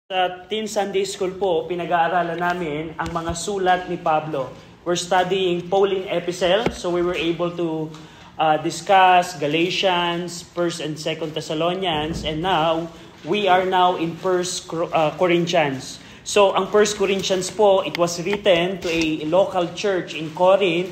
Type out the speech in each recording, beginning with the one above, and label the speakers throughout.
Speaker 1: Sa Teen Sunday School po, pinag-aaralan namin ang mga sulat ni Pablo. We're studying Pauline Epistle, so we were able to discuss Galatians, 1st and 2nd Thessalonians, and now, we are now in 1st Corinthians. So, ang 1st Corinthians po, it was written to a local church in Corinth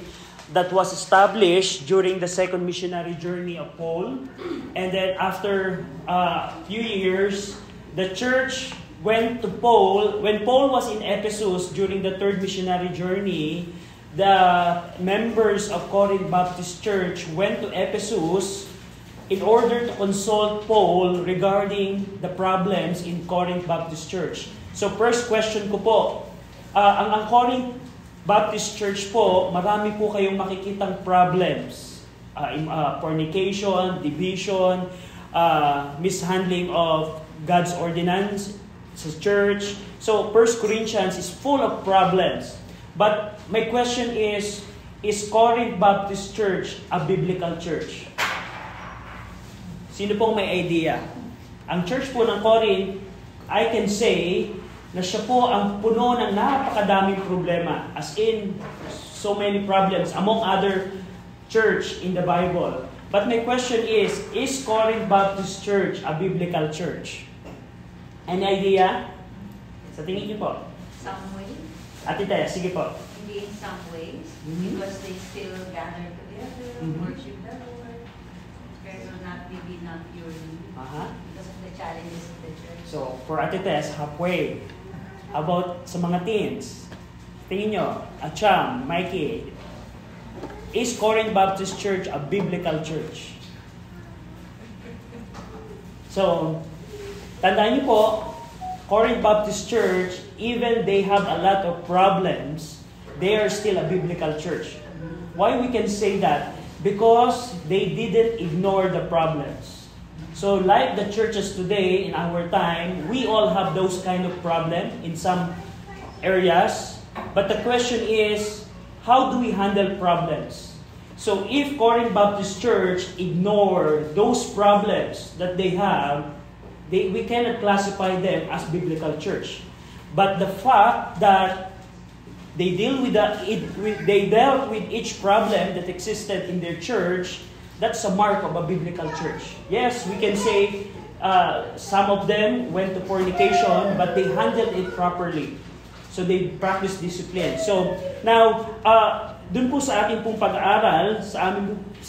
Speaker 1: that was established during the second missionary journey of Paul. And then after a few years, the church went to Paul. When Paul was in Ephesus during the third missionary journey, the members of Corinth Baptist Church went to Ephesus in order to consult Paul regarding the problems in Corinth Baptist Church. So first question ko po, ang Corinth Baptist Church po, marami po kayong makikitang problems. Fornication, division, mishandling of God's ordinance sa church. So 1 Corinthians is full of problems. But my question is Corinth Baptist Church a biblical church? Sino pong may idea? Ang church po ng Corinth, I can say na siya po ang puno ng napakadaming problema. As in, so many problems among other church in the Bible. But my question is Corinth Baptist Church a biblical church? Any idea? Sa tingin niyo po?
Speaker 2: Some ways.
Speaker 1: Ate Tess, sige po.
Speaker 2: Hindi in some ways. Because they still gather together, worship the Lord. Pero maybe not purely. Because of the challenges of the church.
Speaker 1: So, for Ate Tess, halfway. How about sa mga teens? Tingin nyo, Acham, Mikey, is Corinth Baptist Church a biblical church? So, tandaan niyo po, Corinth Baptist Church, even they have a lot of problems, they are still a biblical church. Why we can say that? Because they didn't ignore the problems. So like the churches today in our time, we all have those kind of problems in some areas. But the question is, how do we handle problems? So if Corinth Baptist Church ignore those problems that they have, we cannot classify them as biblical church. But the fact that they dealt with each problem that existed in their church, that's a mark of a biblical church. Yes, we can say some of them went to fornication, but they handled it properly. So they practiced discipline. So now, dun po sa ating pong pag-aaral, sa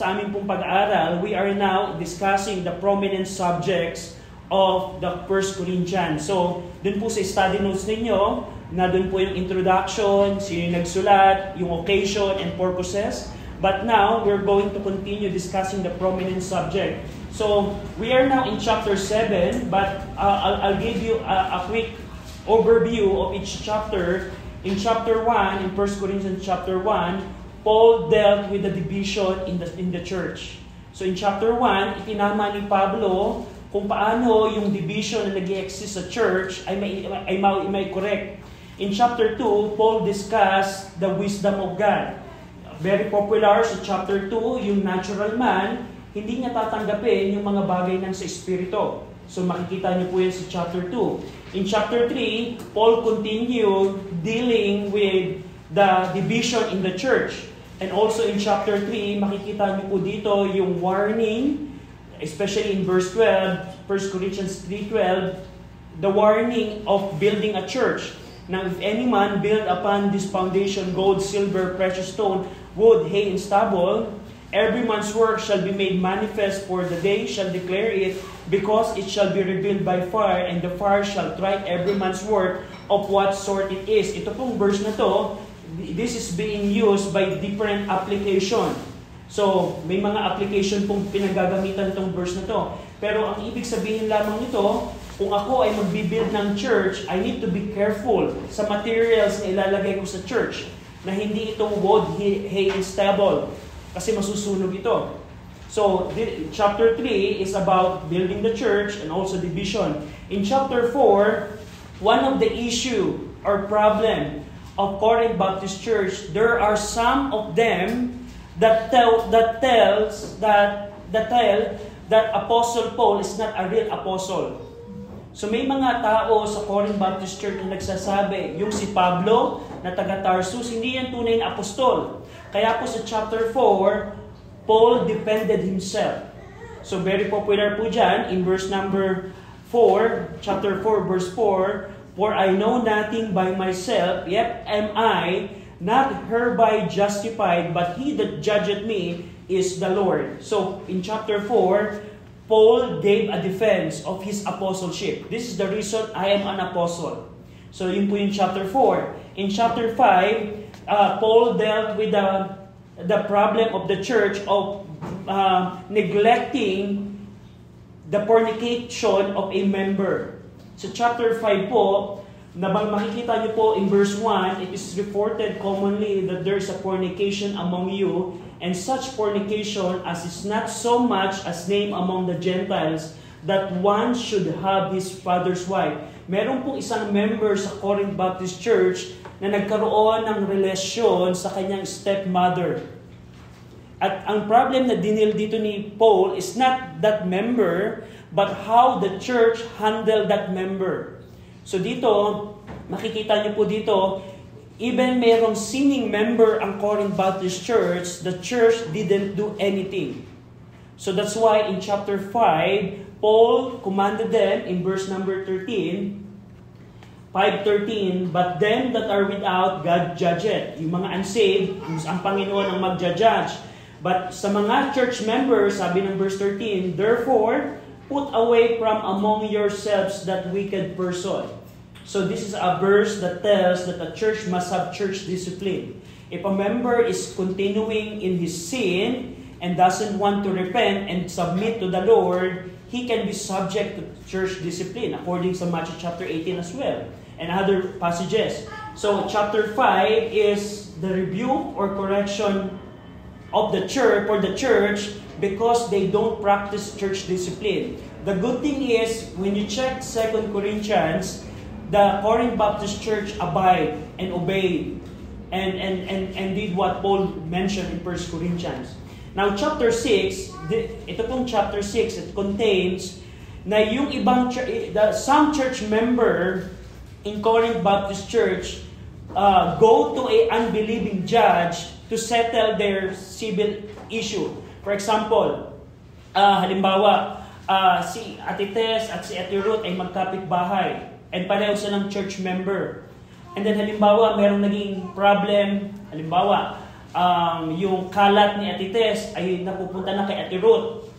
Speaker 1: aming pong pag-aaral, we are now discussing the prominent subjects of the 1 Corinthians. So, dun po sa study notes ninyo, na dun po yung introduction, sino yung nagsulat, yung occasion and purposes. But now, we're going to continue discussing the prominent subject. So, we are now in chapter 7, but I'll give you a quick overview of each chapter. In chapter 1, in 1 Corinthians chapter 1, Paul dealt with the division in the church. So, in chapter 1, itinama ni Pablo kung paano yung division na nag-exist sa church ay may correct. In chapter 2, Paul discussed the wisdom of God. Very popular sa chapter 2, yung natural man, hindi niya tatanggapin yung mga bagay ng sa Espiritu. So makikita niyo po yan sa chapter 2. In chapter 3, Paul continued dealing with the division in the church. And also in chapter 3, makikita niyo po dito yung warning, especially in verse 12, 1 Corinthians 3:12, the warning of building a church. Now, if any man build upon this foundation gold, silver, precious stone, wood, hay, and stubble, every man's work shall be made manifest, for the day shall declare it, because it shall be revealed by fire, and the fire shall try every man's work of what sort it is. Ito pong verse na to, this is being used by different application. So, may mga application pong pinagagamitan itong verse na to. Pero ang ibig sabihin lamang nito, kung ako ay magbibuild ng church, I need to be careful sa materials na ilalagay ko sa church. Na hindi itong wood, hay, and stubble. Kasi masusunog ito. So, chapter 3 is about building the church and also division. In chapter 4, one of the issue or problem of Corinth Baptist Church, there are some of them that tell that Apostle Paul is not a real apostle. So may mga tao sa Corinth Baptist Church na nagsasabi, yung si Pablo na taga Tarsus, hindi yan tunay na apostol. Kaya po sa chapter 4, Paul defended himself. So very popular po dyan, in verse number 4, chapter 4, verse 4, "For I know nothing by myself, yet am I not hereby justified, but he that judgeth me is the Lord." So in chapter 4, Paul gave a defense of his apostleship. This is the reason I am an apostle. So yun po yung chapter 4. In chapter 5, Paul dealt with the problem of the church of neglecting the fornication of a member. So chapter 5 po, makikita niyo po in verse 1, "It is reported commonly that there is a fornication among you, and such fornication as is not so much as named among the Gentiles, that one should have his father's wife." Meron pong isang member sa Corinth Baptist Church na nagkaroon ng relasyon sa kanyang stepmother. At ang problem na dinil dito ni Paul is not that member, but how the church handled that member. So dito, makikita niyo po dito, even merong sinning member ang Corinth Baptist Church, the church didn't do anything. So that's why in chapter 5, Paul commanded them in verse number 13, 5:13, "But them that are without, God judgeth." Yung mga unsaved, ang Panginoon ang magja-judge. But sa mga church members, sabi ng verse 13, "Therefore, put away from among yourselves that wicked person." So this is a verse that tells that a church must have church discipline. If a member is continuing in his sin and doesn't want to repent and submit to the Lord, he can be subject to church discipline, according to Matthew chapter 18 as well, and other passages. So chapter 5 is the rebuke or correction of the church, for the church, because they don't practice church discipline. The good thing is, when you check 2 Corinthians, the Corinth Baptist Church abide and obeyed and did what Paul mentioned in 1 Corinthians. Now, chapter 6, ito pong chapter 6, it contains na yung ibang some church member in Corinth Baptist Church go to a unbelieving judge to settle their civil issue. For example, halimbawa, si Ate Tess at si Ate Ruth ay magkapit-bahay. And pareho silang church member. And then halimbawa, merong naging problem. Halimbawa, yung kalat ni Ate Tess ay napupunta na kay Ate Ruth.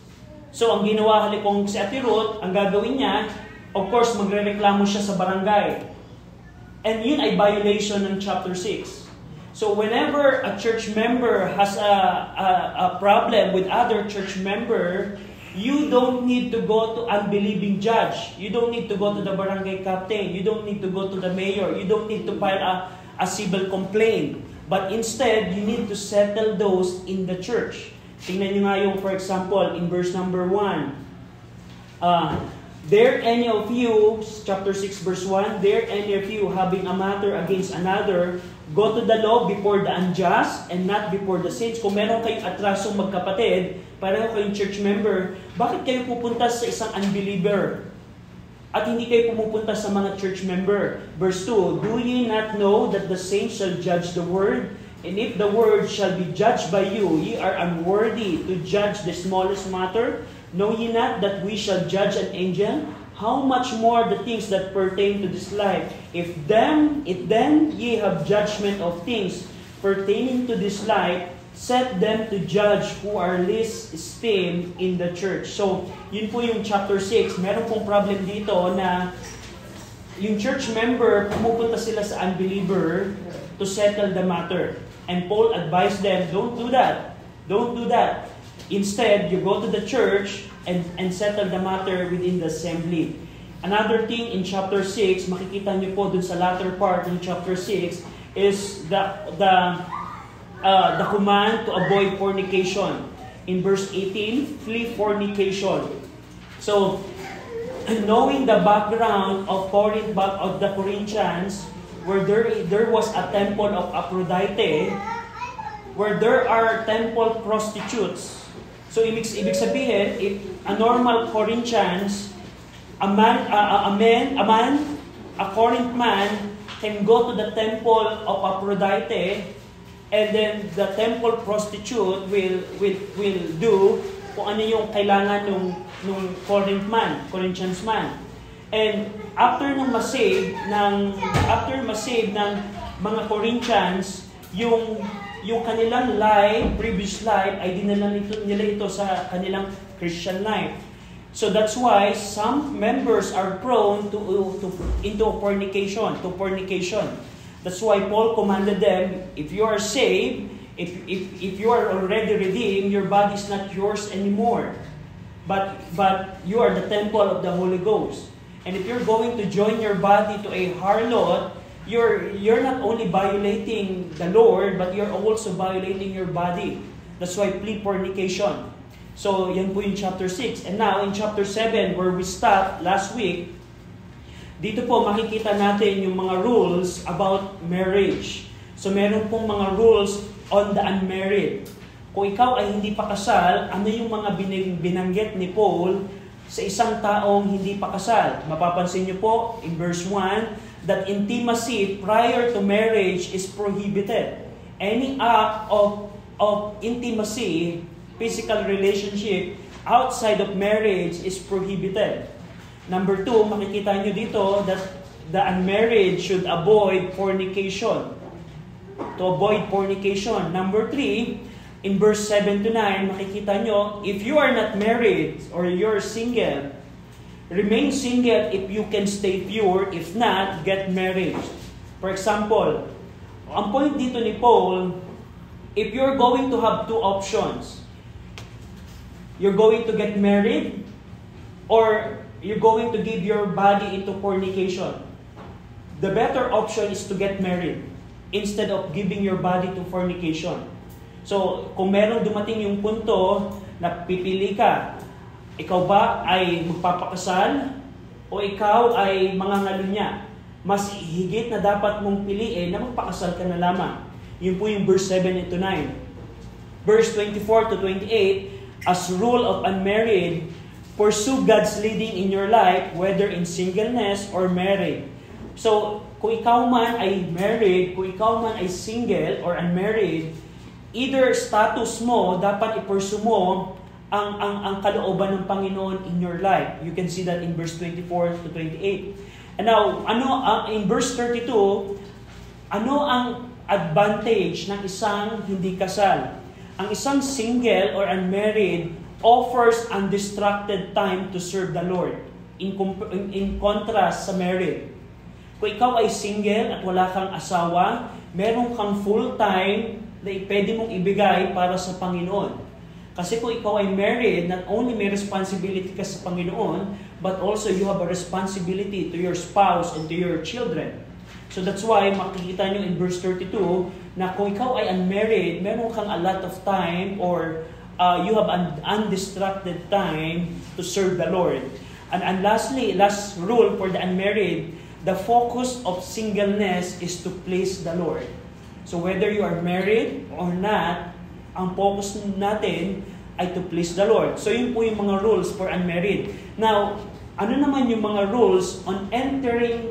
Speaker 1: So ang ginawa halipong si Ate Ruth, ang gagawin niya, of course, magrereklamo siya sa barangay. And yun ay violation ng chapter 6. So whenever a church member has a problem with other church member, you don't need to go to unbelieving judge. You don't need to go to the barangay captain. You don't need to go to the mayor. You don't need to file a civil complaint. But instead, you need to settle those in the church. Tingnan nyo nga yung, for example, in verse number 1. "Dare any of you," chapter 6 verse 1, "Dare any of you having a matter against another, go to the law before the unjust and not before the saints." Kung meron kayong atrasong magkapatid, pareho kayong church member, bakit kayo pupunta sa isang unbeliever? At hindi kayo pumupunta sa mga church member. Verse 2, "Do ye not know that the saints shall judge the word? And if the word shall be judged by you, ye are unworthy to judge the smallest matter. Know ye not that we shall judge an angel? How much more the things that pertain to this life? If then ye have judgment of things pertaining to this life, set them to judge who are least esteemed in the church." So, yun po yung chapter 6. Meron pong problem dito na yung church member, pumupunta sila sa unbeliever to settle the matter. And Paul advised them, don't do that. Don't do that. Instead, you go to the church and settle the matter within the assembly. Another thing in chapter 6, makikita niyo po dun sa latter part ng chapter 6, is the command to avoid fornication. In verse 18, "Flee fornication." So, knowing the background of the Corinthians, where there was a temple of Aphrodite, where there are temple prostitutes. So, ibig sabihin, if a normal Corinthians a Corinth man can go to the temple of Aphrodite, and then the temple prostitute will do kung ano yung kailangan nung Corinthians man. And after masave ng mga Corinthians, yung kanilang previous life ay dinala nila ito sa kanilang Christian life. So that's why some members are prone into fornication. That's why Paul commanded them, if you are saved, if you are already redeemed, your body is not yours anymore. But you are the temple of the Holy Ghost. And if you're going to join your body to a harlot, you're not only violating the Lord, but you're also violating your body. That's why flee fornication. So, yan po yung chapter 6. And now, in chapter 7, where we stopped last week, dito po makikita natin yung mga rules about marriage. So, meron pong mga rules on the unmarried. Kung ikaw ay hindi pa kasal, ano yung mga binanggit ni Paul sa isang taong hindi pa kasal? Mapapansin niyo po, in verse 1, that intimacy prior to marriage is prohibited. Any act of intimacy, physical relationship outside of marriage is prohibited. Number 2, makikita nyo dito that the unmarried should avoid fornication. To avoid fornication. Number 3, in verse 7 to 9, makikita nyo, if you are not married or you're single, remain single if you can stay pure. If not, get married. For example, ang point dito ni Paul, if you're going to have two options, you're going to get married or you're going to give your body into fornication. The better option is to get married instead of giving your body to fornication. So, kung meron dumating yung punto na pipili ka, ikaw ba ay magpapakasal o ikaw ay mangangalunya? Mas higit na dapat mong piliin na magpakasal ka na lamang. Yun po yung verse 7 to 9. Verse 24 to 28, as rule of unmarried, pursue God's leading in your life, whether in singleness or married. So, kung ikaw man ay married, kung ikaw man ay single or unmarried, either status mo, dapat i-pursue mo ang kalooban ng Panginoon in your life. You can see that in verse 24 to 28. And now, in verse 32, ano ang advantage ng isang hindi kasal? Ang isang single or unmarried offers undistracted time to serve the Lord in contrast sa married. Kung ikaw ay single at wala kang asawa, meron kang full time na pwede mong ibigay para sa Panginoon. Kasi kung ikaw ay married, not only may responsibility ka sa Panginoon, but also you have a responsibility to your spouse and to your children. So that's why makikita nyo in verse 32 na kung ikaw ay unmarried, meron kang a lot of time or you have an undistracted time to serve the Lord. And lastly, last rule for the unmarried, the focus of singleness is to please the Lord. So whether you are married or not, ang focus natin ay to please the Lord. So yun po yung mga rules for unmarried. Now, ano naman yung mga rules on entering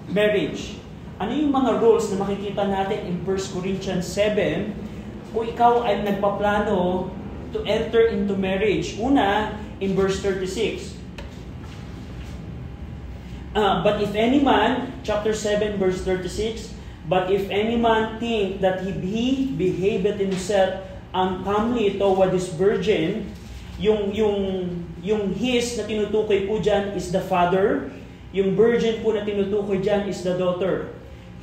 Speaker 1: marriage? Ano yung mga rules na makikita natin in 1 Corinthians 7 kung ikaw ay nagpaplano to enter into marriage? Una, in verse 36. But if any man, chapter 7, verse 36, but if any man think that he behaveth himself uncomely toward this virgin, yung his na tinutukoy po dyan is the father, yung virgin po na tinutukoy dyan is the daughter.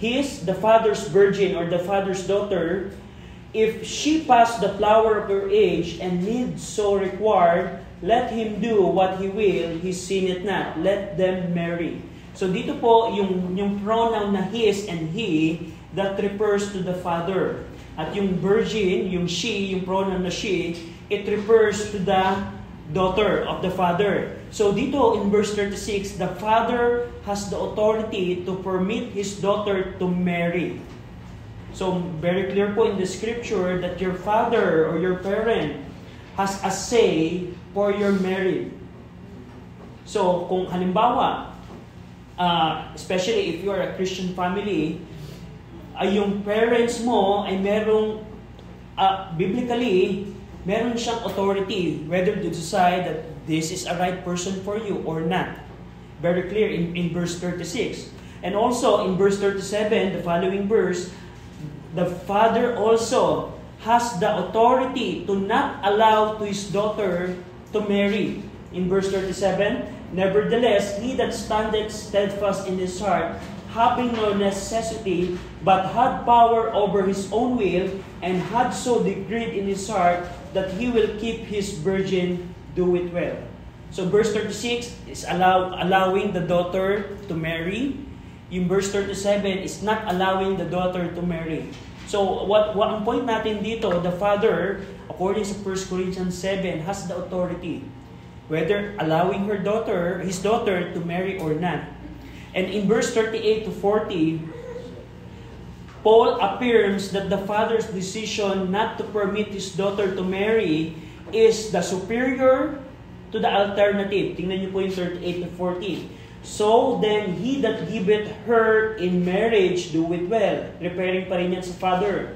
Speaker 1: His, the father's virgin or the father's daughter, if she pass the flower of her age and need so required, let him do what he will, he sinneth not. Let them marry. So dito po, yung pronoun na his and he, that refers to the father. At yung virgin, yung she, yung pronoun na she, it refers to the daughter of the father. So dito in verse 36, the father has the authority to permit his daughter to marry. So very clear po in the scripture that your father or your parent has a say for your marriage. So, kung halimbawa, especially if you are a Christian family, ay yung parents mo ay merong, biblically, meron siyang authority whether to decide that this is a right person for you or not. Very clear in verse 36. And also in verse 37, the following verse, the father also has the authority to not allow to his daughter to marry. In verse 37, nevertheless, he that standeth steadfast in his heart, having no necessity, but had power over his own will, and had so decreed in his heart that he will keep his virgin, do it well. So verse 36 is allowing the daughter to marry. Yung verse 37 is not allowing the daughter to marry. So what ang point natin dito, the father, according to 1 Corinthians 7, has the authority whether allowing his daughter to marry or not. And in verse 38 to 40, Paul affirms that the father's decision not to permit his daughter to marry is the superior to the alternative. Tingnan niyo po yung 38 to 40. So then he that giveth her in marriage do it well. Referring pa rin yan sa father.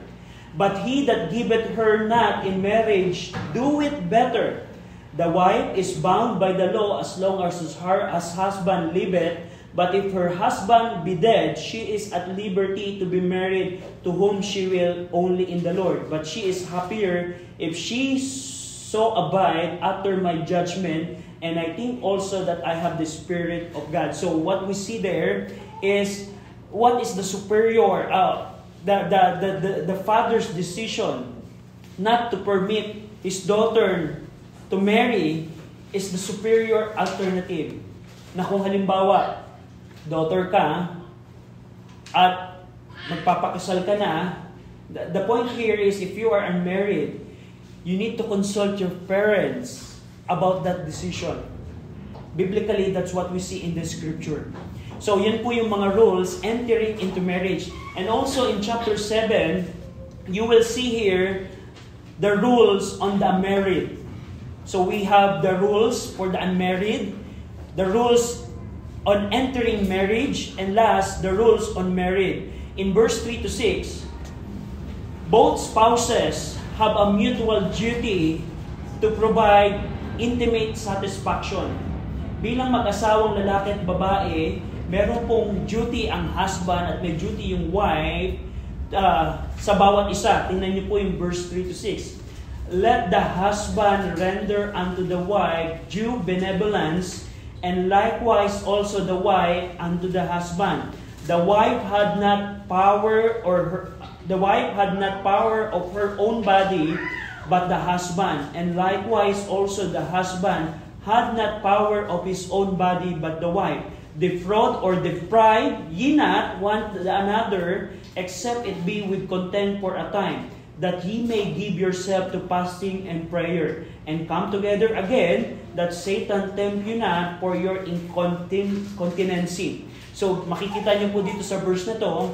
Speaker 1: But he that giveth her not in marriage do it better. The wife is bound by the law as long as husband liveth. But if her husband be dead, she is at liberty to be married to whom she will, only in the Lord. But she is happier if she so abide after my judgment. And I think also that I have the Spirit of God. So what we see there is, what is the superior, the father's decision not to permit his daughter to marry is the superior alternative. Na kung halimbawa, daughter ka, at magpapakasal ka na, the point here is if you are unmarried, you need to consult your parents about that decision. Biblically, that's what we see in the scripture. So, yan po yung mga rules entering into marriage. And also in chapter 7, you will see here the rules on the unmarried. So, we have the rules for the unmarried, the rules on entering marriage, and last, the rules on married. In verse 3 to 6, both spouses have a mutual duty to provide intimate satisfaction. Bilang mag-asawang lalaki at babae, meron pong duty ang husband at may duty yung wife sa bawat isa. Tingnan niyo po yung verse 3 to 6. Let the husband render unto the wife due benevolence, and likewise also the wife unto the husband. The wife had not power of her own body, but the husband. And likewise also the husband had not power of his own body, but the wife. Defraud or deprive ye not one another, except it be with content for a time, that ye may give yourself to fasting and prayer, and come together again, that Satan tempt you not for your incontinency. So, makikita niyo po dito sa verse na to,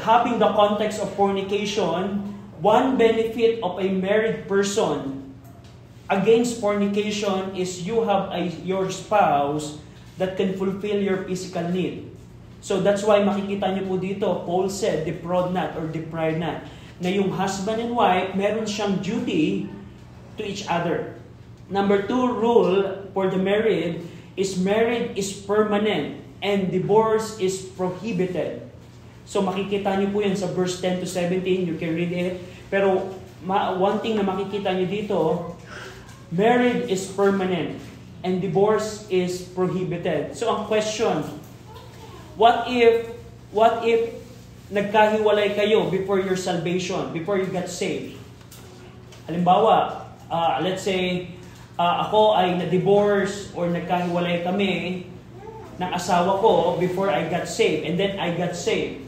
Speaker 1: having the context of fornication, one benefit of a married person against fornication is you have your spouse that can fulfill your physical need. So, that's why makikita niyo po dito, Paul said, defraud not or deprive not, na yung husband and wife, meron siyang duty to each other. Number 2 rule for the married is permanent and divorce is prohibited. So makikita niyo po yan sa verse 10 to 17, you can read it. Pero one thing na makikita niyo dito, married is permanent and divorce is prohibited. So ang question, what if nagkahiwalay kayo before your salvation, before you got saved? Halimbawa, let's say, ako ay na-divorce or nagkahiwalay kami ng asawa ko before I got saved, and then I got saved.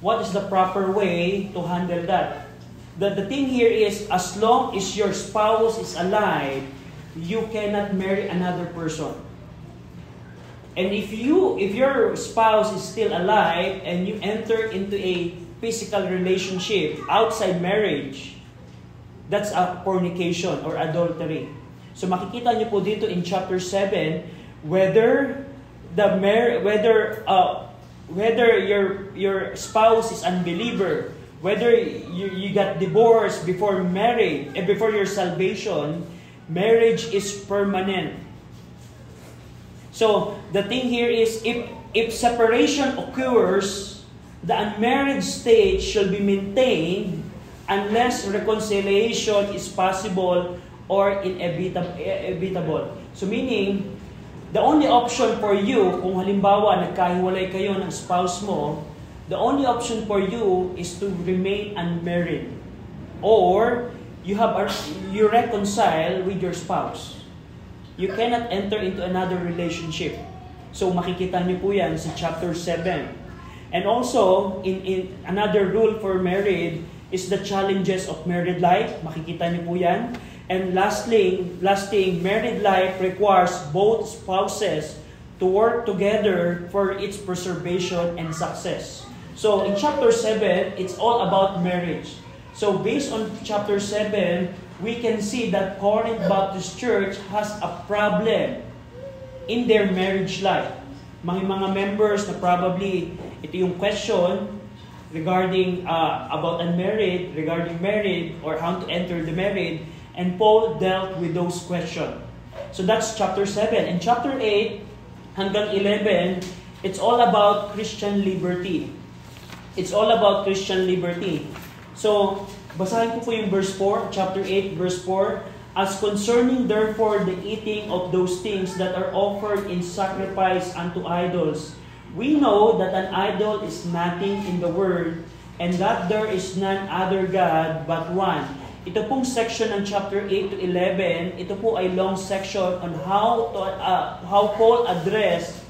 Speaker 1: What is the proper way to handle that? The thing here is, as long as your spouse is alive, you cannot marry another person. And if your spouse is still alive and you enter into a physical relationship outside marriage, that's a fornication or adultery. So makikita niyo po dito in chapter 7, whether whether your spouse is unbeliever, whether you got divorced before marriage, before your salvation, marriage is permanent. So the thing here is, if separation occurs, the unmarried state shall be maintained unless reconciliation is possible or inevitable. So meaning, the only option for you, kung halimbawa nagkahiwalay kayo ng spouse mo, the only option for you is to remain unmarried. Or you reconcile with your spouse. You cannot enter into another relationship. So makikita niyo po yan sa chapter 7. And also, in another rule for married is the challenges of married life. Makikita niyo po yan. And lastly, married life requires both spouses to work together for its preservation and success. So in chapter 7, it's all about marriage. So based on chapter 7, we can see that Corinth Baptist Church has a problem in their marriage life. Mga members na probably ito yung question regarding about unmarried, regarding married, or how to enter the married. And Paul dealt with those questions. So that's chapter 7. And chapter 8 hanggang 11, it's all about Christian liberty. It's all about Christian liberty. So, basahin ko po yung verse 4, chapter 8, verse 4. As concerning therefore the eating of those things that are offered in sacrifice unto idols, we know that an idol is nothing in the world, and that there is none other God but one. Ito pong section ng chapter 8 to 11, ito po ay long section on how Paul addressed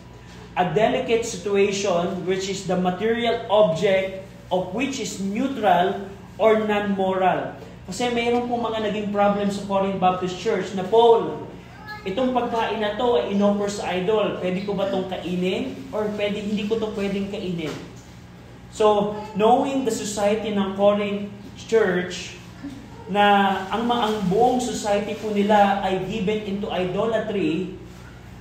Speaker 1: a delicate situation which is the material object of which is neutral or non-moral. Kasi mayroon pong mga naging problem sa Corinth Baptist Church na, Paul, itong pagkain na to ay inoffer sa idol. Pwede ko ba itong kainin? Or hindi ko ito pwedeng kainin? So, knowing the society ng Corinth Church, na ang buong society po nila ay given into idolatry,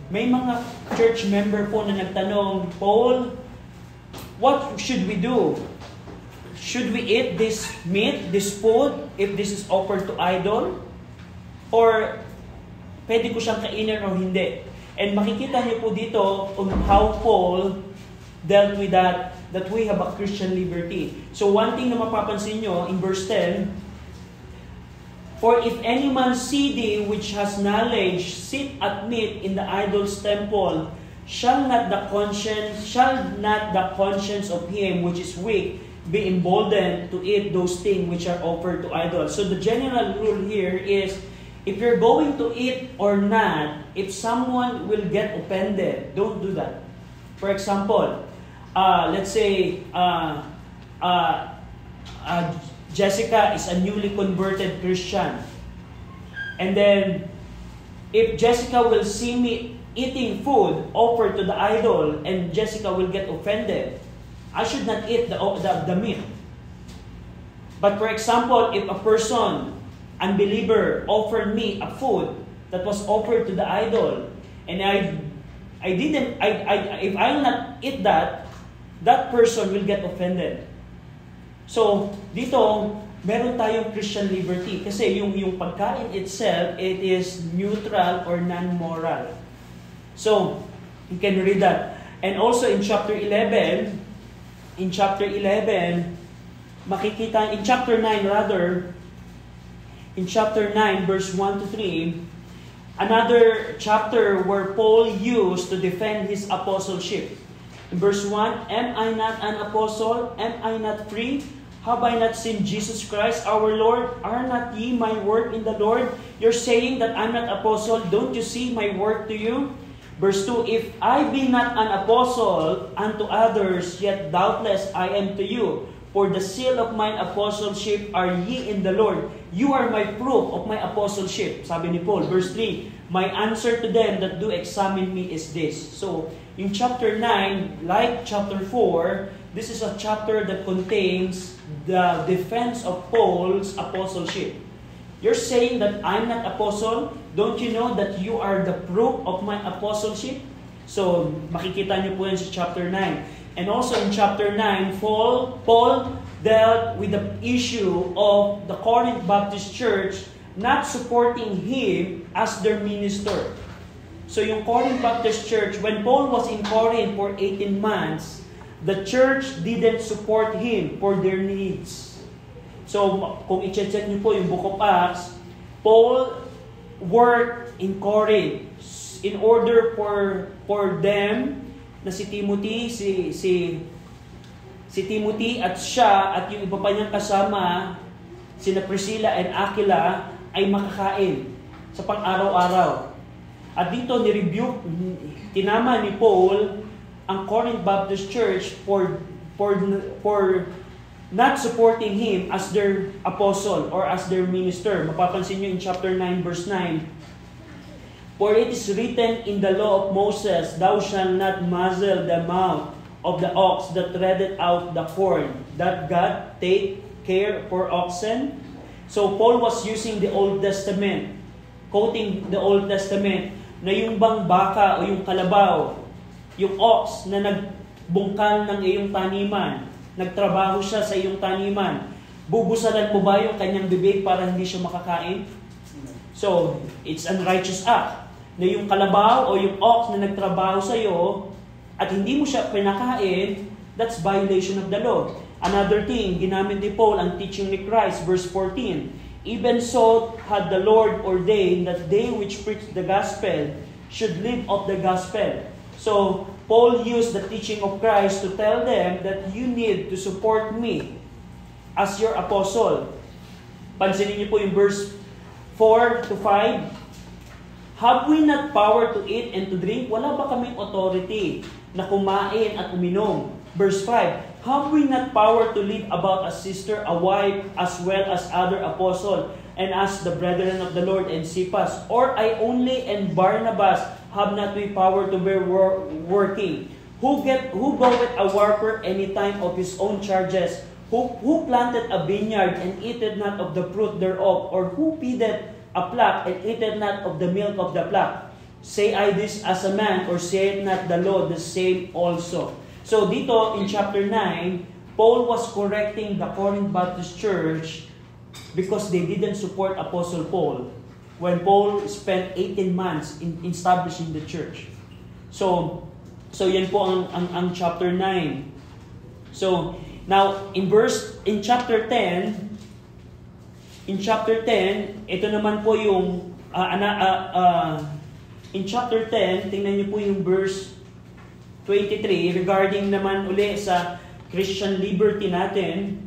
Speaker 1: may mga church member po na nagtanong, Paul, what should we do? Should we eat this meat, this food, if this is offered to idol? Or pwede ko siyang kainin o hindi? And makikita niyo po dito on how Paul dealt with that we have a Christian liberty. So one thing na mapapansin nyo in verse 10, for if any man see thee which has knowledge sit at meat in the idol's temple, shall not the conscience of him which is weak be emboldened to eat those things which are offered to idols? So the general rule here is, if you're going to eat or not, if someone will get offended, don't do that. For example, let's say Jessica is a newly converted Christian. And then, if Jessica will see me eating food offered to the idol and Jessica will get offended, I should not eat the meat. But for example, if a person, unbeliever, offered me a food that was offered to the idol, and if I will not eat that, that person will get offended. So, dito, meron tayong Christian liberty. Kasi yung pagkain itself, it is neutral or non-moral. So, you can read that. And also in chapter 11, makikita, in chapter 9 verse 1 to 3, another chapter where Paul used to defend his apostleship. In verse 1, am I not an apostle? Am I not free? Have I not seen Jesus Christ our Lord? Are not ye my work in the Lord? You're saying that I'm not apostle. Don't you see my work to you? Verse 2, if I be not an apostle unto others, yet doubtless I am to you. For the seal of mine apostleship are ye in the Lord. You are my proof of my apostleship. Sabi ni Paul. Verse 3, my answer to them that do examine me is this. So, in chapter 9, like chapter 4, this is a chapter that contains the defense of Paul's apostleship. You're saying that I'm not apostle? Don't you know that you are the proof of my apostleship? So, makikita niyo po yan sa chapter 9. And also in chapter 9, Paul dealt with the issue of the Corinth Baptist Church not supporting him as their minister. So yung Corinth Baptist Church, when Paul was in Corinth for 18 months, the church didn't support him for their needs. So kung i-check niyo po yung Book of Acts, Paul worked in Corinth in order for them na si Timothy, si Timothy at siya at yung iba pa niyang kasama, sina Priscilla and Aquila, ay makakain sa pang-araw-araw. At dito tinama ni Paul ang Corinth Baptist Church for not supporting him as their apostle or as their minister. Mapapansin niyo in chapter 9 verse 9, "For it is written in the law of Moses, Thou shalt not muzzle the mouth of the ox that treadeth out the corn, that God take care for oxen." So Paul was using the Old Testament, quoting the Old Testament, na yung bang baka o yung kalabaw, yung ox na nagbungkal ng iyong taniman, nagtrabaho siya sa iyong taniman, bubusalan mo ba yung kanyang bibig para hindi siya makakain? So, it's unrighteous act na yung kalabaw o yung ox na nagtrabaho sa iyo at hindi mo siya pinakain, that's violation of the law. Another thing, ginamit ni Paul ang teaching ni Christ, verse 14. "Even so had the Lord ordained that they which preach the gospel should live of the gospel." So, Paul used the teaching of Christ to tell them that you need to support me as your apostle. Pansinin niyo po yung verse 4 to 5. "Have we not power to eat and to drink?" Wala ba kaming authority na kumain at uminom? Verse 5, "Have we not power to live about a sister, a wife, as well as other apostle, and as the brethren of the Lord and Cephas? Or I only and Barnabas have not we power to bear working? Who goeth a worker any time of his own charges? Who planted a vineyard and eateth not of the fruit thereof? Or who feedeth a flock and eateth not of the milk of the flock? Say I this as a man, or saith not the law the same also?" So dito in chapter 9, Paul was correcting the Corinth Baptist Church because they didn't support Apostle Paul when Paul spent 18 months in establishing the church. So yan po ang chapter 9. So now in chapter 10, ito naman po yung in chapter 10, tingnan niyo po yung verse 23 regarding naman uli sa Christian liberty natin.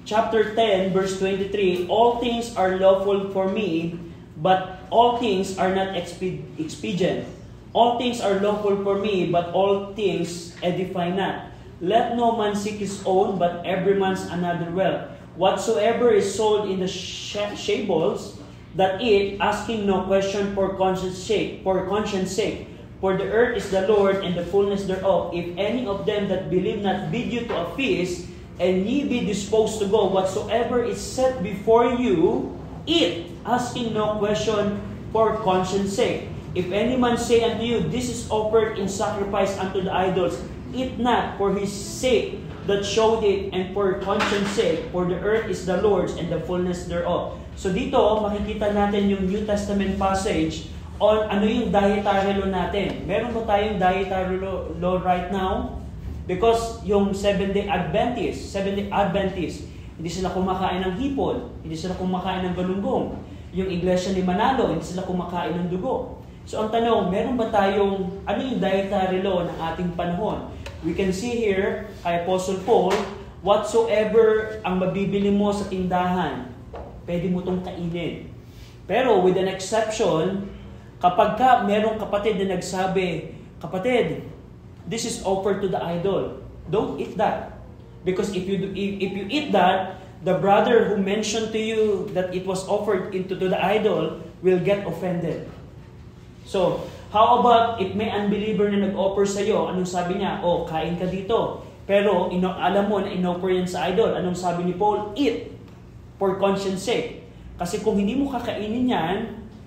Speaker 1: Chapter 10 verse 23, "All things are lawful for me, but all things are not expedient. All things are lawful for me, but all things edify not. Let no man seek his own, but every man's another wealth. Whatsoever is sold in the shables, that eat, asking no question for conscience sake. For the earth is the Lord, and the fullness thereof. If any of them that believe not bid you to a feast, and ye be disposed to go, whatsoever is set before you, eat, asking no question for conscience sake. If any man say unto you, This is offered in sacrifice unto the idols, eat not for his sake that showed it, and for conscience sake, for the earth is the Lord's, and the fullness thereof." So dito, makikita natin yung New Testament passage on ano yung dietary law natin. Meron ba tayong dietary law right now? Because yung Seventh-day Adventist, hindi sila kumakain ng hipon, hindi sila kumakain ng galunggong. Yung Iglesia ni Manalo, hindi sila kumakain ng dugo. So ang tanong, meron ba tayong, ano yung dietary law ng ating panahon? We can see here, kay Apostle Paul, whatsoever ang mabibili mo sa tindahan, pwede mo itong kainin. Pero with an exception, kapag merong kapatid na nagsabi, "Kapatid, this is offered to the idol. Don't eat that. Because if you eat that, the brother who mentioned to you that it was offered to the idol will get offended." So, how about if may unbeliever na nag-offer sa iyo, anong sabi niya? "Oh, kain ka dito." Pero alam mo na in-offer yan sa idol. Anong sabi ni Paul? "Eat for conscience sake." Kasi kung hindi mo kakainin yan,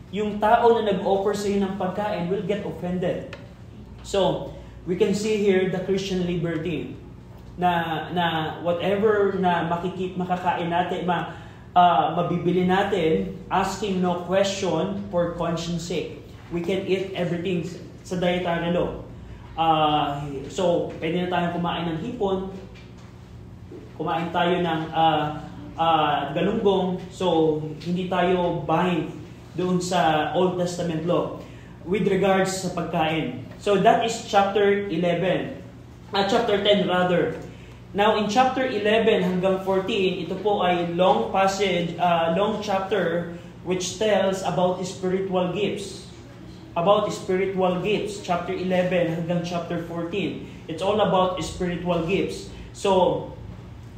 Speaker 1: yung tao na nag-offer sa iyo ng pagkain will get offended. So, we can see here the Christian liberty na whatever na makakain natin, mabibili natin, asking no question for conscience sake. We can eat everything sa dietary law. So, pwede na tayong kumain ng hipon, kumain tayo ng galunggong, so hindi tayo bind doon sa Old Testament law with regards sa pagkain. So that is chapter 11. Chapter 10 rather. Now in chapter 11 hanggang 14, ito po ay long passage, long chapter which tells about spiritual gifts. About spiritual gifts, chapter 11 hanggang chapter 14. It's all about spiritual gifts. So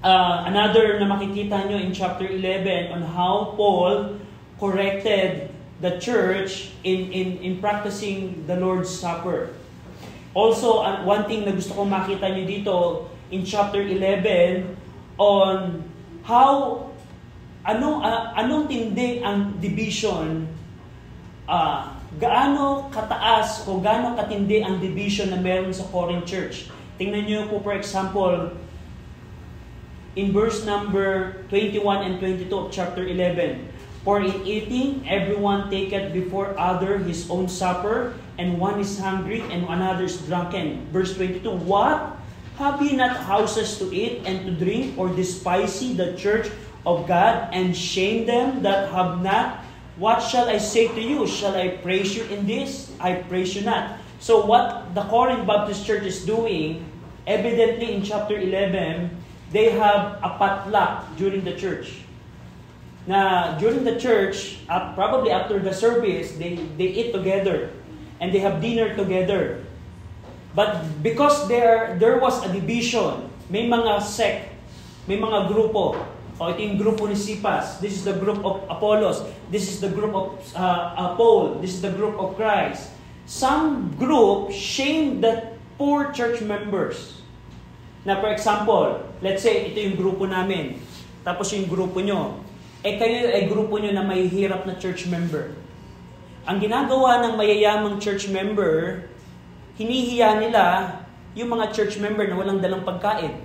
Speaker 1: another na makikita nyo in chapter 11 on how Paul corrected the church in practicing the Lord's Supper. Also, one thing na gusto kong makita nyo dito in chapter 11 on how anong tindi ang division, gaano kataas o gaano katindi ang division na meron sa Corinth church. Tingnan nyo po for example in verse number 21 and 22 of chapter 11. For in eating, everyone taketh before other his own supper, and one is hungry, and another is drunken. Verse 22, what? Have ye not houses to eat and to drink, or despise ye the church of God, and shame them that have not? What shall I say to you? Shall I praise you in this? I praise you not. So what the Corinth Baptist Church is doing, evidently in chapter 11, they have a potluck during the church. Na during the church, probably after the service, they eat together and they have dinner together. But because there was a division, may mga sect, may mga grupo. Ito yung grupo ni Cephas. This is the group of Apollos. This is the group of Paul. This is the group of Christ. Some group shamed the poor church members. Na for example, let's say ito yung grupo namin. Tapos yung grupo nyo. Kayo ay grupo nyo na may hirap na church member. Ang ginagawa ng mayayamang church member, hinihiya nila yung mga church member na walang dalang pagkain.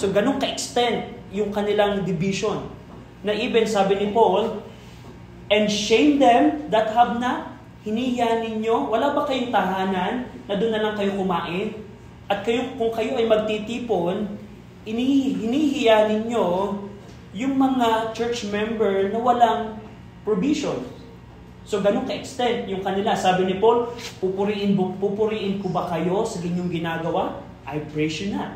Speaker 1: So ganun ka-extent yung kanilang division. Na even sabi ni Paul, and shame them that have not. Hinihiya ninyo, wala ba kayong tahanan na doon na lang kayo kumain? At kung kayo ay magtitipon, hinihiya ninyo yung mga church member na walang provision. So, ganun ka-extent yung kanila. Sabi ni Paul, pupuriin ko ba kayo sa ganyong ginagawa? I praise you not.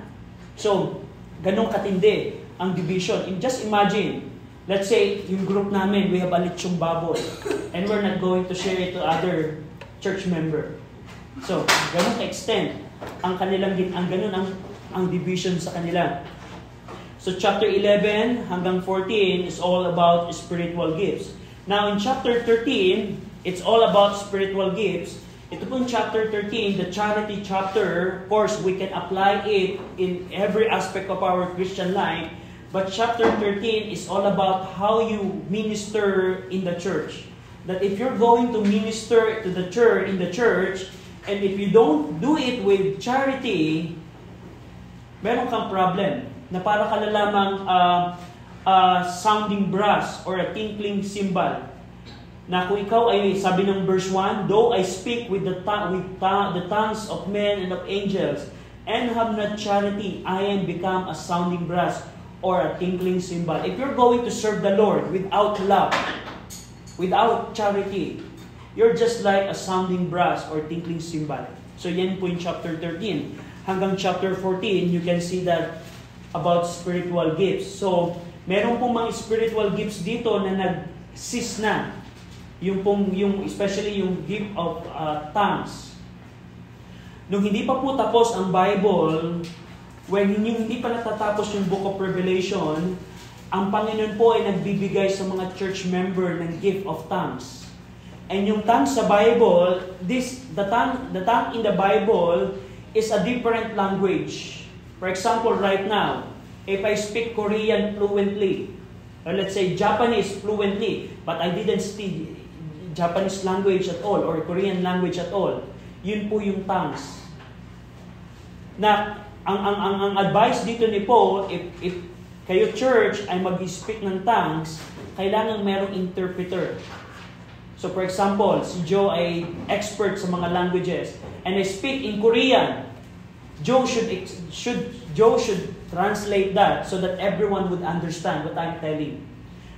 Speaker 1: So, ganun katindi ang division. Just imagine, let's say, yung group namin, we have a lechong baboy. And we're not going to share it to other church member. So, ganun ka-extent ang kanilang, ang division sa kanila. So chapter 11 hanggang 14 is all about spiritual gifts. Now in chapter 13, it's all about spiritual gifts. Ito pong chapter 13, the charity chapter, of course, we can apply it in every aspect of our Christian life. But chapter 13 is all about how you minister in the church. That if you're going to minister to the church, in the church, and if you don't do it with charity, meron kang problem. Na para ka na lamang sounding brass or a tinkling cymbal. Na kung ikaw ay, sabi ng verse 1, though I speak with the tongues of men and of angels, and have not charity, I am become a sounding brass or a tinkling cymbal. If you're going to serve the Lord without love, without charity, you're just like a sounding brass or tinkling cymbal. So yan po yung chapter 13. Hanggang chapter 14, you can see that about spiritual gifts. So, meron pong mga spiritual gifts dito na nag-cease na. Especially yung gift of tongues. Nung hindi pa po tapos ang Bible, when hindi pa natatapos yung Book of Revelation, ang Panginoon po ay nagbibigay sa mga church member ng gift of tongues. And yung tongues sa Bible, the tongue in the Bible is a different language. For example, right now, if I speak Korean fluently, Or let's say Japanese fluently, but I didn't speak Japanese language at all or Korean language at all. Yun po yung tongues. Na ang advice dito ni Paul, if kayo church ay mag-speak ng tongues, kailangan merong interpreter. So for example, si Joe ay expert sa mga languages and I speak in Korean. Joe should translate that so that everyone would understand what I'm telling.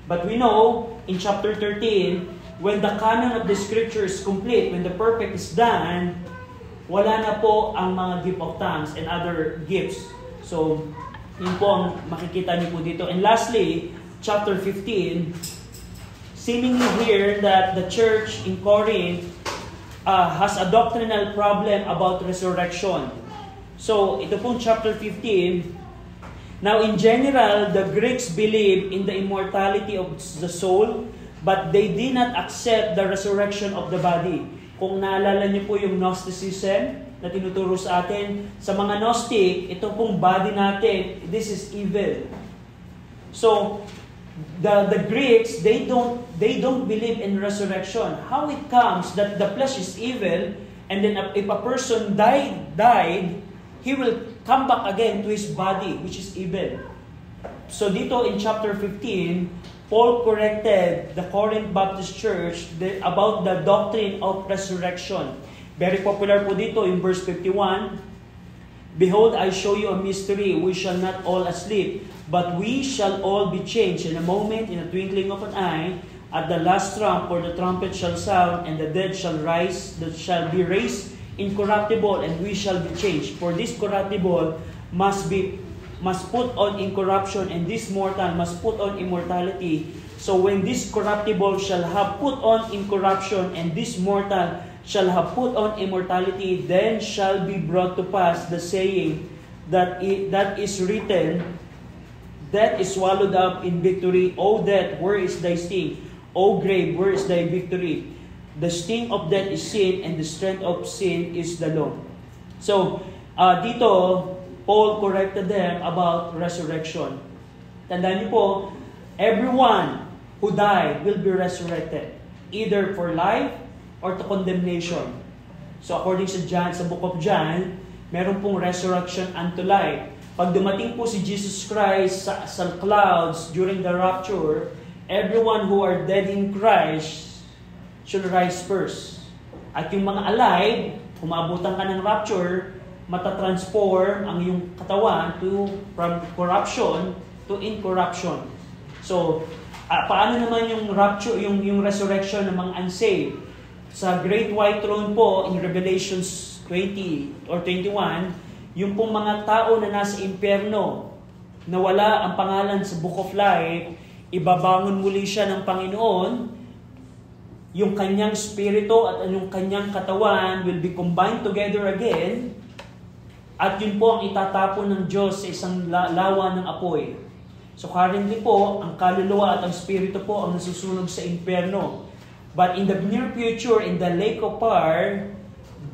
Speaker 1: But we know in chapter 13, when the canon of the scripture is complete, when the perfect is done, wala na po ang mga gift of tongues and other gifts. So, yun po ang makikita niyo po dito. And lastly, chapter 15, seemingly here that the church in Corinth has a doctrinal problem about resurrection. So, ito pong chapter 15. Now, in general, the Greeks believe in the immortality of the soul, but they did not accept the resurrection of the body. Kung naalala niyo po yung Gnosticism na tinuturo sa atin, sa mga Gnostic, ito pong body natin, this is evil. So, the Greeks, they don't believe in resurrection. How it comes that the flesh is evil, and then if a person died, he will come back again to his body, which is evil. So dito in chapter 15, Paul corrected the Corinth Baptist Church about the doctrine of resurrection. Very popular po dito in verse 51. Behold, I show you a mystery. We shall not all asleep, but we shall all be changed in a moment, in a twinkling of an eye, at the last trump, for the trumpet shall sound, and the dead shall rise, that shall be raised incorruptible, and we shall be changed. For this corruptible must put on incorruption, and this mortal must put on immortality. So when this corruptible shall have put on incorruption, and this mortal shall have put on immortality, then shall be brought to pass the saying that is written, death is swallowed up in victory. O death, where is thy sting? O grave, where is thy victory? The sting of death is sin, and the strength of sin is the law. So, dito, Paul corrected them about resurrection. Tandaan niyo po, everyone who died will be resurrected, either for life or to condemnation. So, according sa John, sa book of John, meron pong resurrection unto life. Pag dumating po si Jesus Christ sa clouds during the rapture, everyone who are dead in Christ should rise first. At yung mga alive, umaabutan ka ng rapture, matatransform ang iyong katawan from corruption to incorruption. So, paano naman yung rapture, yung resurrection ng mga unsaved? Sa Great White Throne po, in Revelations 20 or 21, yung pong mga tao na nasa impyerno, na wala ang pangalan sa Book of Life, ibabangon muli siya ng Panginoon. Yung kanyang spirito at yung kanyang katawan will be combined together again, at yun po ang itatapon ng Diyos sa isang lawa ng apoy. So currently po, ang kaluluwa at ang spirito po ang nasusunog sa impyerno. But in the near future, in the lake of fire,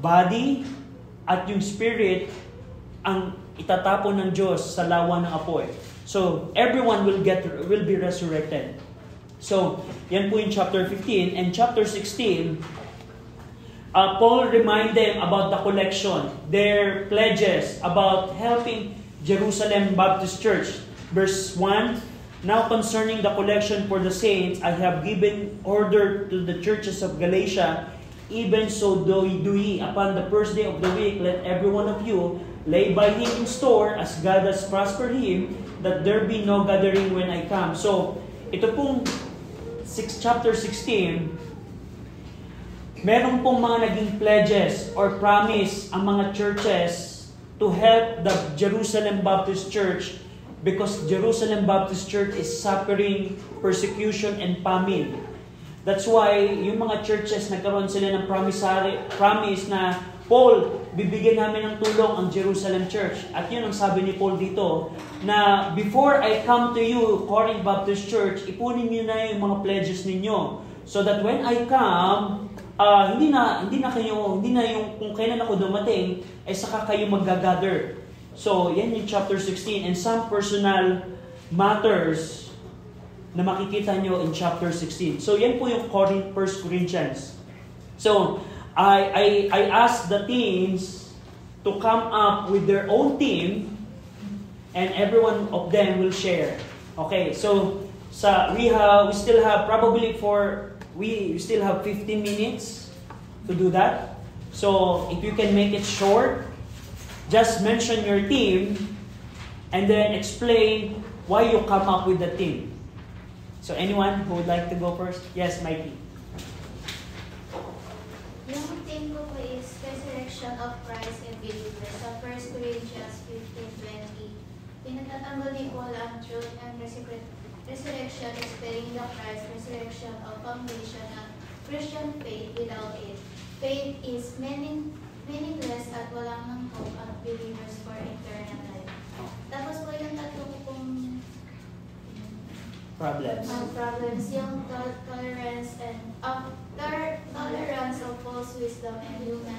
Speaker 1: body at yung spirit ang itatapon ng Diyos sa lawa ng apoy. So everyone will be resurrected. So, yan po yung chapter 15. And chapter 16, Paul reminded them about the collection, their pledges about helping Jerusalem Baptist Church. Verse 1, now concerning the collection for the saints, I have given order to the churches of Galatia, even so do ye, upon the first day of the week, let every one of you lay by him in store, as God has prospered him, that there be no gathering when I come. So, ito pong chapter 16, meron pong mga naging pledges or promise ang mga churches to help the Jerusalem Baptist Church, because Jerusalem Baptist Church is suffering persecution and famine. That's why yung mga churches nagkaroon sila ng promise na, Paul, bibigyan namin ng tulong ang Jerusalem Church. At yun ang sabi ni Paul dito, na before I come to you, Corinth Baptist Church, ipunin niyo na yung mga pledges ninyo. So that when I come, hindi na yung kung kailan ako dumating, ay saka kayo mag-gather. So, yan yung chapter 16. And some personal matters na makikita nyo in chapter 16. So yan po yung 1 Corinthians. So, I asked the teams to come up with their own team and every one of them will share. Okay, so we still have 15 minutes to do that. So if you can make it short, just mention your team and then explain why you come up with the team. So anyone who would like to go first? Yes, Mikey.
Speaker 3: Yung team ko po is resurrection of Christ and believers sa 1 Corinthians 15:20. Pinatatanggol ni Paul ang truth and resurrection is bearing the Christ, resurrection of foundation of Christian faith without it. Faith is meaningless at walang ng hope at believers for eternal life. Tapos po yung tatlo pong problems, yung tolerance of false wisdom and human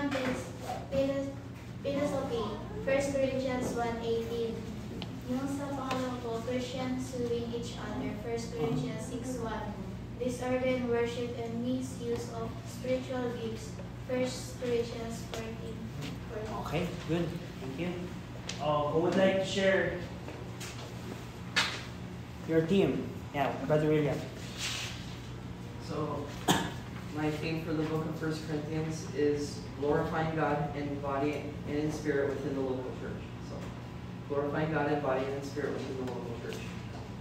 Speaker 3: philosophy. 1 Corinthians 1:18. Yung sa pangalawa po, Christians suing each other. 1 Corinthians 6:1. Disorder in worship and misuse of spiritual gifts. 1 Corinthians 14.
Speaker 1: Okay, good. Thank you. Who would like to share your team? Yeah, Brother William.
Speaker 4: So, my theme for the book of 1 Corinthians is glorifying God in body and in spirit within the local church. So, glorifying God in body and in spirit within the local church.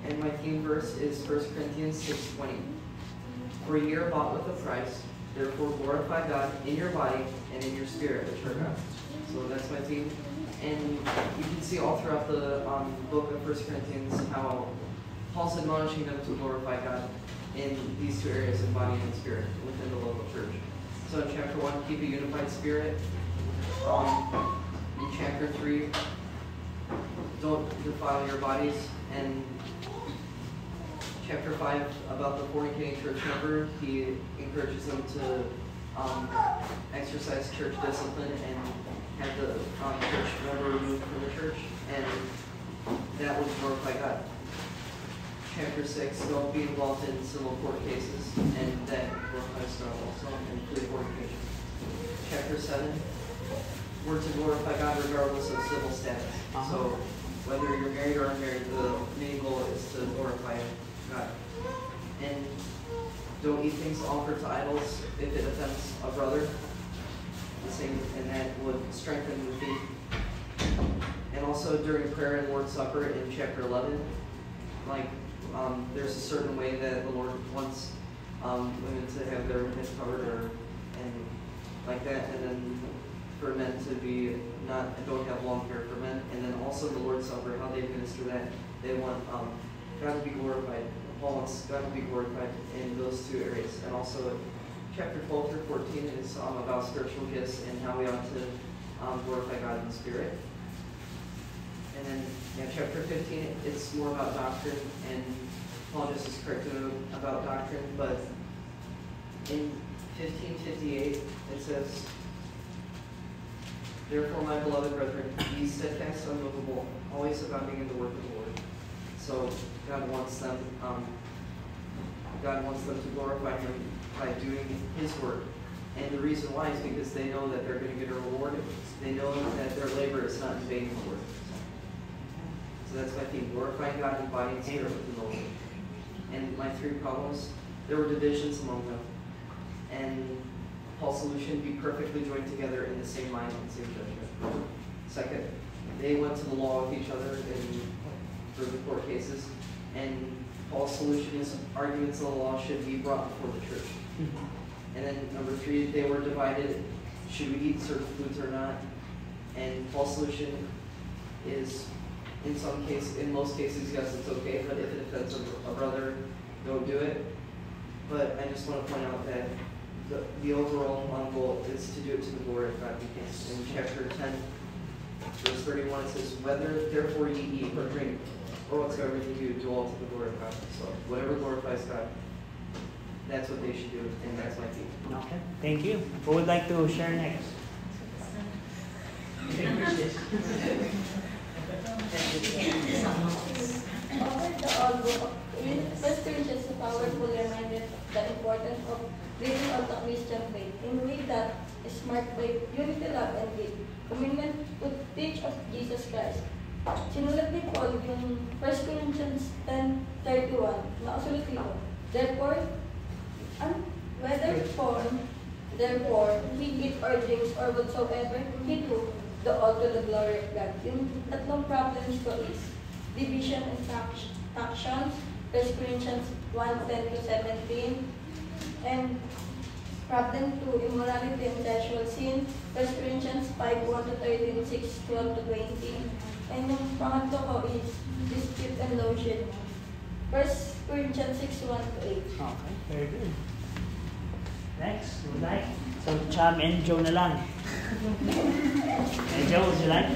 Speaker 4: And my theme verse is 1 Corinthians 6:20. For ye are bought with a price, therefore glorify God in your body and in your spirit, which are God's. So that's my theme. And you can see all throughout the book of 1 Corinthians how Paul's admonishing them to glorify God in these two areas, in body and spirit, within the local church. So in chapter 1, keep a unified spirit. In chapter 3, don't defile your bodies. And chapter 5, about the fornicating church member, he encourages them to exercise church discipline and have the church member removed from the church. And that would glorify God. Chapter 6, don't be involved in civil court cases, and that glorifies God also, including fornication. Chapter 7, we're to glorify God regardless of civil status. So whether you're married or unmarried, the main goal is to glorify God. And don't eat things offered to idols if it offends a brother. The same, and that would strengthen the faith. And also during prayer and Lord's Supper in chapter 11, there's a certain way that the Lord wants women to have their heads covered and like that, and then for men to be don't have long hair for men, and then also the Lord's Supper, how they minister that. They want God to be glorified. Paul wants God to be glorified in those two areas. And also chapter 12 through 14 is about spiritual gifts and how we ought to glorify God in the Spirit. And then chapter 15, it's more about doctrine, and Paul just is correcting about doctrine, but in 15:58 it says, therefore, my beloved brethren, be steadfast, unmovable, always abounding in the work of the Lord. So God wants them to glorify Him by doing His work. And the reason why is because they know that they're going to get a reward. They know that their labor is not in vain for work. So that's my theme, glorifying God in body and spirit within the Lord. And my three problems, there were divisions among them. And Paul's solution, be perfectly joined together in the same mind and same judgment. Second, they went to the law with each other for the court cases. And Paul's solution is arguments of the law should be brought before the church. And then number 3, they were divided. Should we eat certain foods or not? And Paul's solution is, in most cases, yes, it's okay, but if it offends a brother, don't do it. But I just want to point out that the overall goal is to do it to the glory of God. In chapter 10, verse 31, it says, whether therefore ye eat or drink, or whatsoever you do all to the glory of God. So whatever glorifies God, that's what they should do, and that's my theme.
Speaker 1: Okay, thank you. Who would like to share next?
Speaker 3: Over the old book,
Speaker 5: importance of living out the Christian faith in a way that is marked by unity, love, and faith, commitment to teach of Jesus Christ. Sinulat ni Paul yung 1 Corinthians 10:31, nakasulat dito. Therefore, we eat or drinks or whatsoever we do, the all to the glory of God. Yung tatlong problems ko is division and factions, 1 Corinthians 1:10-17, and problem 2, immorality and sexual sin, 1 Corinthians 5:1-13, 6:12-20, and yung pangatlo ko is dispute and lotion, 1 Corinthians 6:1-8.
Speaker 1: Okay, very good. Next, would like? So, Cham and Joe na lang. Joe, would you like?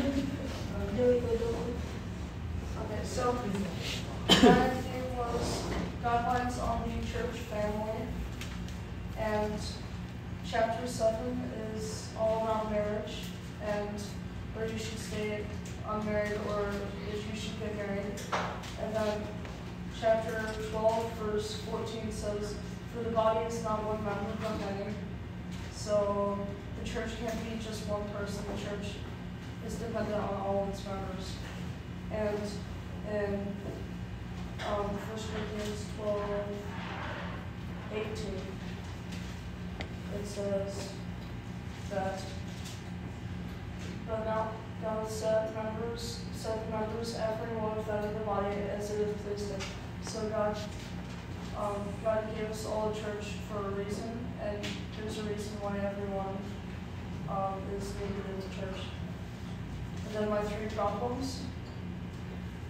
Speaker 6: Okay, so my thing was God wants only church family, and chapter 7 is all around marriage and where you should stay unmarried or if you should get married. And then chapter 12 verse 14 says, "For the body is not one member but many." So the church can't be just one person. The church is dependent on all its members. And in 1 Corinthians 12:18, it says that, "But now God set members every one of them in the body as it is pleased him." So God gave us all a church for a reason, and there's a reason why everyone is needed in the church. And then my 3 problems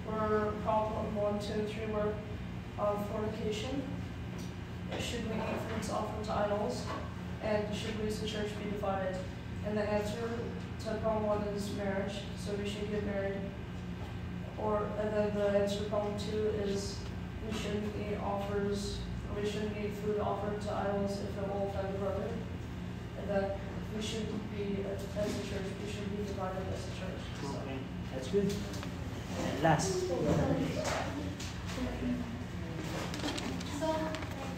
Speaker 6: were problem 1, 2, and 3 were fornication. Should we eat foods offered to idols? And should we as a church be divided? And the answer to problem 1 is marriage, so we should get married. And then the answer to problem 2 is we shouldn't eat food offered to idols if it will offend a brother. And then we should be, as a church, we should be divided as a church. So.
Speaker 1: Okay, that's good. And last.
Speaker 3: So,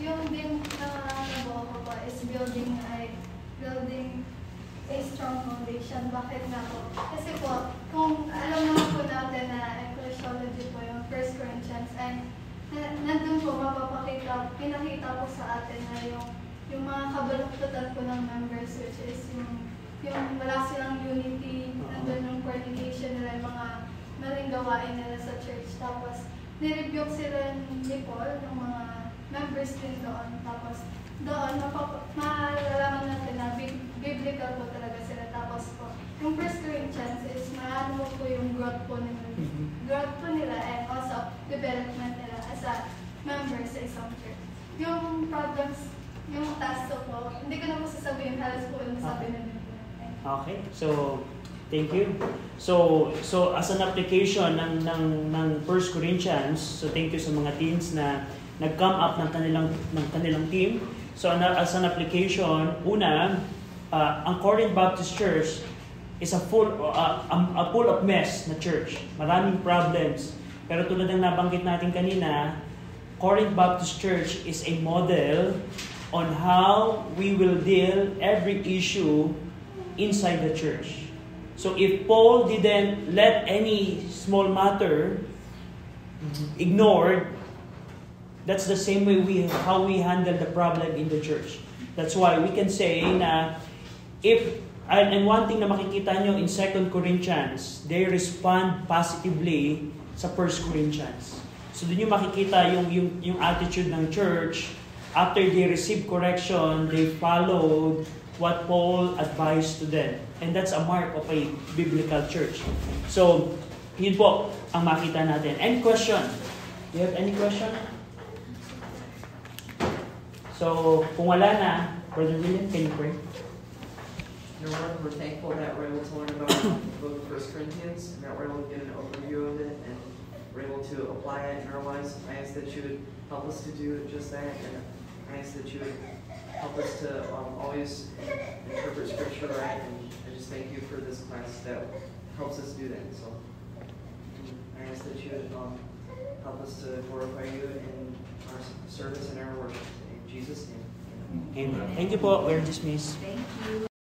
Speaker 3: yung din nararamdaman ko po is building a strong foundation. Bakit nga po? Kasi po, kung alam naman po natin na ecclesiology po yung 1 Corinthians, and nandun po pinakita po sa atin na yung mga kabaluktutan po ng members, which is yung wala silang unity, nandun yung fornication nila, yung mga maling gawain nila sa church. Tapos, nirebuke sila ni Paul, ng mga members din doon. Tapos, doon, malalaman natin na biblical po talaga sila. Tapos po, yung 1 Corinthians is maano po yung growth po nila and also development nila as a member sa isang church. Yung problems, yung task po, hindi ko na po sasabihin, halos po yung sabi na din po.
Speaker 1: Okay, so thank you. So as an application ng 1 Corinthians, so thank you sa mga teens na nag-come up ng kanilang team. So as an application, una, ang Corinth Baptist Church is a full of mess na church. Maraming problems. Pero tulad ng nabanggit natin kanina, Corinth Baptist Church is a model on how we will deal every issue inside the church. So if Paul didn't let any small matter ignored, that's the same way how we handle the problem in the church. That's why we can say na and one thing na makikita nyo in 2 Corinthians, they respond positively sa 1 Corinthians. So doon yung makikita yung attitude ng church. After they received correction, they followed what Paul advised to them. And that's a mark of a biblical church. So, yun po ang makita natin. Any question? Do you have any question? So, kung wala na, Brother William, can you pray?
Speaker 4: Lord, we're thankful that we're able to learn about the book of 1 Corinthians, and that we're able to get an overview of it, and we're able to apply it in our lives. I ask that you would help us to do just that, and I ask that you would help us to always interpret Scripture right, and I just thank you for this class that helps us do that. So I ask that you would help us to glorify you in our service and our worship. In Jesus' name.
Speaker 1: Amen. Thank you po. We're dismissed.
Speaker 2: Thank you.